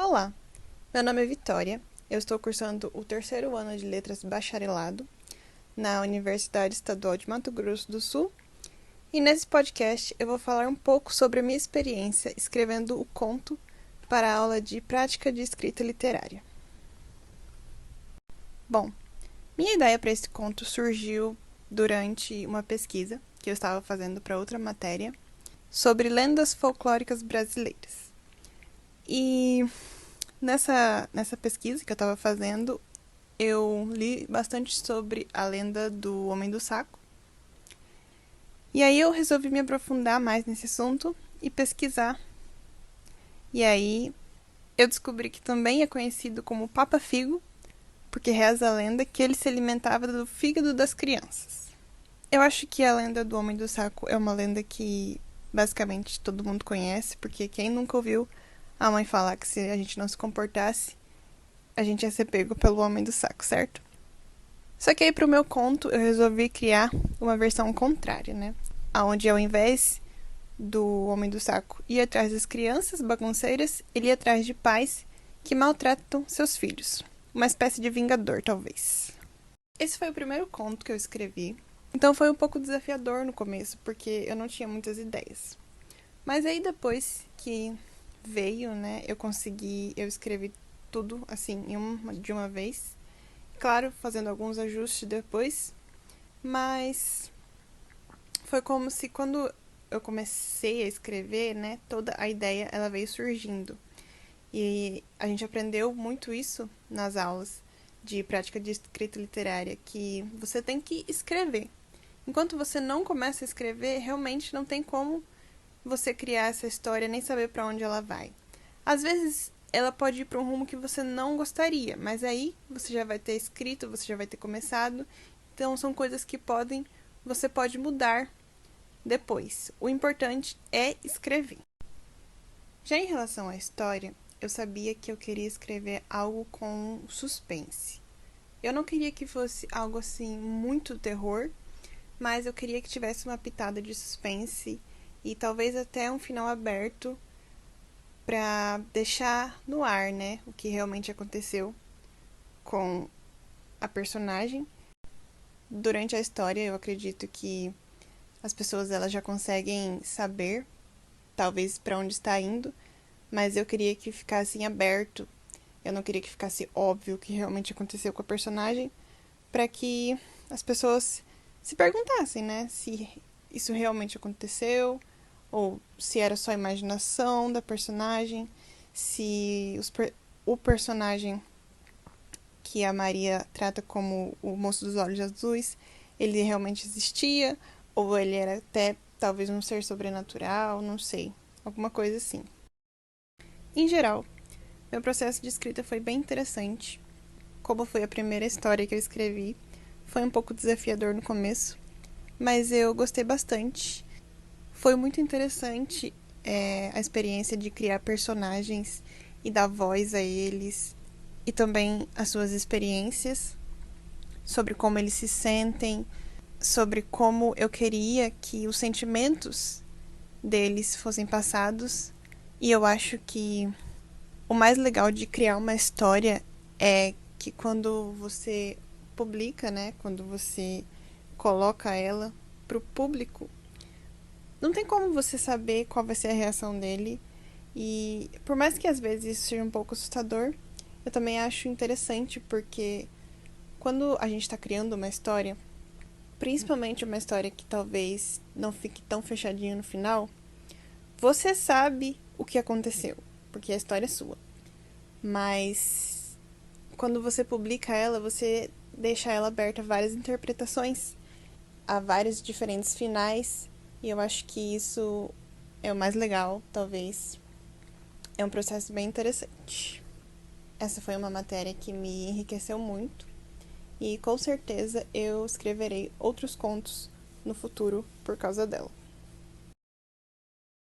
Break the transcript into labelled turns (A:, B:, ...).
A: Olá, meu nome é Vitória, eu estou cursando o terceiro ano de Letras Bacharelado na Universidade Estadual de Mato Grosso do Sul e nesse podcast eu vou falar um pouco sobre a minha experiência escrevendo o conto para a aula de prática de escrita literária. Bom, minha ideia para esse conto surgiu durante uma pesquisa que eu estava fazendo para outra matéria sobre lendas folclóricas brasileiras. E nessa pesquisa que eu estava fazendo, eu li bastante sobre a lenda do Homem do Saco. E aí eu resolvi me aprofundar mais nesse assunto e pesquisar. E aí eu descobri que também é conhecido como Papa Figo, porque reza a lenda que ele se alimentava do fígado das crianças. Eu acho que a lenda do Homem do Saco é uma lenda que basicamente todo mundo conhece, porque quem nunca ouviu a mãe falar que se a gente não se comportasse, a gente ia ser pego pelo Homem do Saco, certo? Só que aí pro meu conto eu resolvi criar uma versão contrária, né? Onde ao invés do Homem do Saco ir atrás das crianças bagunceiras, ele ia atrás de pais que maltratam seus filhos. Uma espécie de vingador, talvez. Esse foi o primeiro conto que eu escrevi. Então foi um pouco desafiador no começo, porque eu não tinha muitas ideias. Mas aí depois que veio, né, eu escrevi tudo assim de uma vez. Claro, fazendo alguns ajustes depois, mas foi como se quando eu comecei a escrever, né, toda a ideia ela veio surgindo. E a gente aprendeu muito isso nas aulas de prática de escrita literária, que você tem que escrever. Enquanto você não começa a escrever, realmente não tem como você criar essa história nem saber para onde ela vai. Às vezes ela pode ir para um rumo que você não gostaria, mas aí você já vai ter escrito, você já vai ter começado. Então são coisas que você pode mudar depois. O importante é escrever. Já em relação à história, eu sabia que eu queria escrever algo com suspense. Eu não queria que fosse algo assim muito terror, mas eu queria que tivesse uma pitada de suspense e talvez até um final aberto para deixar no ar, né, o que realmente aconteceu com a personagem. Durante a história, eu acredito que as pessoas elas já conseguem saber, talvez, para onde está indo, mas eu queria que ficasse em aberto. Eu não queria que ficasse óbvio o que realmente aconteceu com a personagem, para que as pessoas se perguntassem, né, se isso realmente aconteceu, ou se era só imaginação da personagem, se o personagem que a Maria trata como o moço dos olhos azuis, ele realmente existia, ou ele era até talvez um ser sobrenatural, não sei, alguma coisa assim. Em geral, meu processo de escrita foi bem interessante. Como foi a primeira história que eu escrevi, foi um pouco desafiador no começo, mas eu gostei bastante. Foi muito interessante a experiência de criar personagens e dar voz a eles, e também as suas experiências, sobre como eles se sentem, sobre como eu queria que os sentimentos deles fossem passados. E eu acho que o mais legal de criar uma história é que quando você publica, né, quando você coloca ela pro público, não tem como você saber qual vai ser a reação dele. E por mais que às vezes isso seja um pouco assustador, eu também acho interessante porque quando a gente está criando uma história, principalmente uma história que talvez não fique tão fechadinha no final, você sabe o que aconteceu, porque a história é sua. Mas quando você publica ela, você deixa ela aberta a várias interpretações, a vários diferentes finais, e eu acho que isso é o mais legal, talvez. É um processo bem interessante. Essa foi uma matéria que me enriqueceu muito e com certeza eu escreverei outros contos no futuro por causa dela.